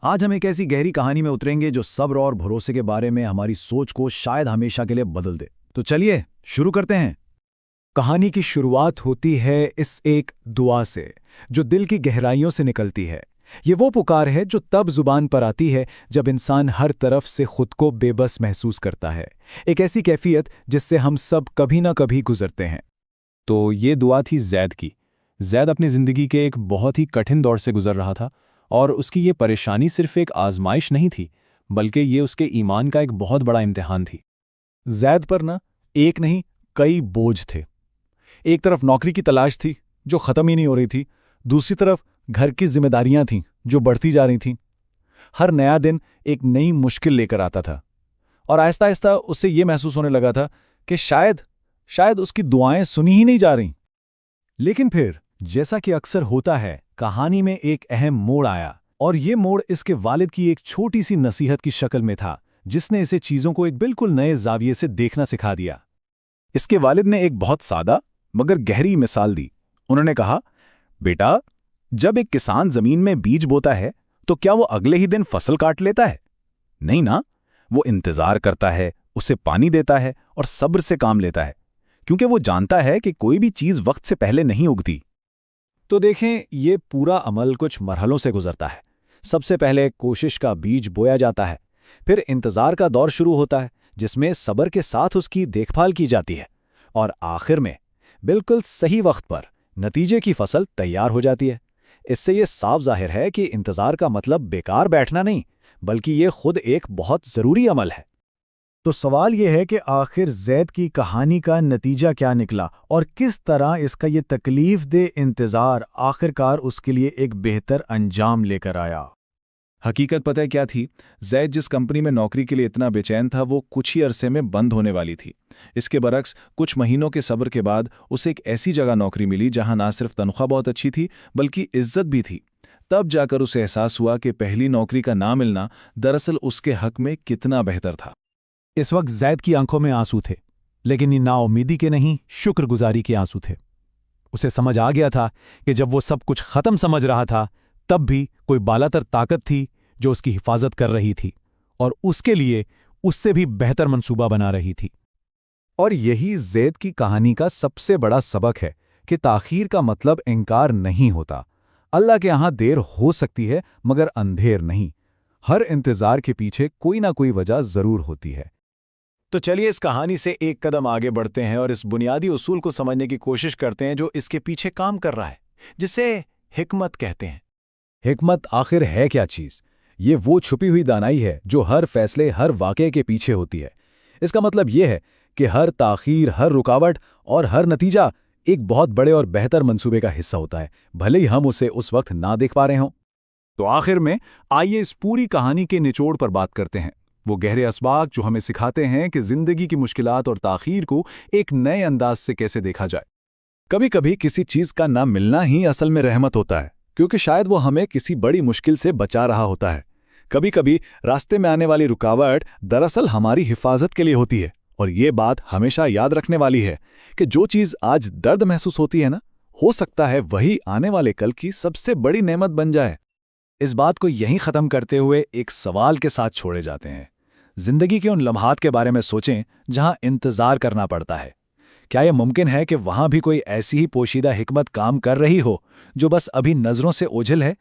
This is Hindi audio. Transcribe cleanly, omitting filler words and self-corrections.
आज हम एक ऐसी गहरी कहानी में उतरेंगे जो सब्र और भरोसे के बारे में हमारी सोच को शायद हमेशा के लिए बदल दे। तो चलिए शुरू करते हैं। कहानी की शुरुआत होती है इस एक दुआ से जो दिल की गहराइयों से निकलती है। ये वो पुकार है जो तब जुबान पर आती है जब इंसान हर तरफ से खुद को बेबस महसूस करता है, एक ऐसी कैफियत जिससे हम सब कभी ना कभी गुजरते हैं। तो ये दुआ थी जैद की। जैद अपनी ज़िंदगी के एक बहुत ही कठिन दौर से गुजर रहा था और उसकी ये परेशानी सिर्फ एक आजमाइश नहीं थी, बल्कि ये उसके ईमान का एक बहुत बड़ा इम्तिहान थी। जैद पर ना एक नहीं कई बोझ थे। एक तरफ नौकरी की तलाश थी जो ख़त्म ही नहीं हो रही थी, दूसरी तरफ घर की जिम्मेदारियां थीं जो बढ़ती जा रही थीं। हर नया दिन एक नई मुश्किल लेकर आता था और आहिस्ता आहिस्ता उससे ये महसूस होने लगा था कि शायद उसकी दुआएं सुनी ही नहीं जा रहीं। लेकिन फिर जैसा कि अक्सर होता है, कहानी में एक अहम मोड़ आया और ये मोड़ इसके वालिद की एक छोटी सी नसीहत की शक्ल में था, जिसने इसे चीज़ों को एक बिल्कुल नए जाविये से देखना सिखा दिया। इसके वालिद ने एक बहुत सादा मगर गहरी मिसाल दी। उन्होंने कहा, बेटा, जब एक किसान जमीन में बीज बोता है तो क्या वो अगले ही दिन फसल काट लेता है? नहीं ना, वो इंतजार करता है, उसे पानी देता है और सब्र से काम लेता है, क्योंकि वो जानता है कि कोई भी चीज वक्त से पहले नहीं उगती। तो देखें, ये पूरा अमल कुछ मरहलों से गुजरता है। सबसे पहले कोशिश का बीज बोया जाता है, फिर इंतजार का दौर शुरू होता है जिसमें सब्र के साथ उसकी देखभाल की जाती है, और आखिर में बिल्कुल सही वक्त पर नतीजे की फसल तैयार हो जाती है। इससे ये साफ जाहिर है कि इंतजार का मतलब बेकार बैठना नहीं, बल्कि ये खुद एक बहुत जरूरी अमल है। तो सवाल यह है कि आखिर जैद की कहानी का नतीजा क्या निकला और किस तरह इसका ये तकलीफ दे इंतजार आखिरकार उसके लिए एक बेहतर अंजाम लेकर आया। हकीकत पता है क्या थी? जैद जिस कंपनी में नौकरी के लिए इतना बेचैन था, वो कुछ ही अरसे में बंद होने वाली थी। इसके बरक्स कुछ महीनों के सब्र के बाद उसे एक ऐसी जगह नौकरी मिली जहां ना सिर्फ तनख्वाह बहुत अच्छी थी, बल्कि इज्जत भी थी। तब जाकर उसे एहसास हुआ कि पहली नौकरी का ना मिलना दरअसल उसके हक में कितना बेहतर था। इस वक्त जैद की आंखों में आंसू थे, लेकिन ये नाउमीदी के नहीं, शुक्रगुजारी के आंसू थे। उसे समझ आ गया था कि जब वो सब कुछ खत्म समझ रहा था, तब भी कोई बालातर ताकत थी जो उसकी हिफाजत कर रही थी और उसके लिए उससे भी बेहतर मंसूबा बना रही थी। और यही जैद की कहानी का सबसे बड़ा सबक है कि ताखीर का मतलब इनकार नहीं होता। अल्लाह के यहां देर हो सकती है, मगर अंधेर नहीं। हर इंतजार के पीछे कोई ना कोई वजह जरूर होती है। तो चलिए इस कहानी से एक कदम आगे बढ़ते हैं और इस बुनियादी उसूल को समझने की कोशिश करते हैं जो इसके पीछे काम कर रहा है, जिसे हिकमत कहते हैं। हिकमत आखिर है क्या चीज? ये वो छुपी हुई दानाई है जो हर फैसले, हर वाक़े के पीछे होती है। इसका मतलब यह है कि हर ताखीर, हर रुकावट और हर नतीजा एक बहुत बड़े और बेहतर मंसूबे का हिस्सा होता है, भले ही हम उसे उस वक्त ना देख पा रहे हों। तो आखिर में आइए इस पूरी कहानी के निचोड़ पर बात करते हैं, वो गहरे असबाक जो हमें सिखाते हैं कि जिंदगी की मुश्किलात और ताखीर को एक नए अंदाज से कैसे देखा जाए। कभी कभी किसी चीज का ना मिलना ही असल में रहमत होता है, क्योंकि शायद वो हमें किसी बड़ी मुश्किल से बचा रहा होता है। कभी कभी रास्ते में आने वाली रुकावट दरअसल हमारी हिफाजत के लिए होती है। और ये बात हमेशा याद रखने वाली है कि जो चीज आज दर्द महसूस होती है ना, हो सकता है वही आने वाले कल की सबसे बड़ी नेमत बन जाए। इस बात को यहीं खत्म करते हुए एक सवाल के साथ छोड़े जाते हैं। जिंदगी के उन लम्हात के बारे में सोचें जहां इंतजार करना पड़ता है। क्या यह मुमकिन है कि वहां भी कोई ऐसी ही पोशीदा हिकमत काम कर रही हो जो बस अभी नजरों से ओझल है?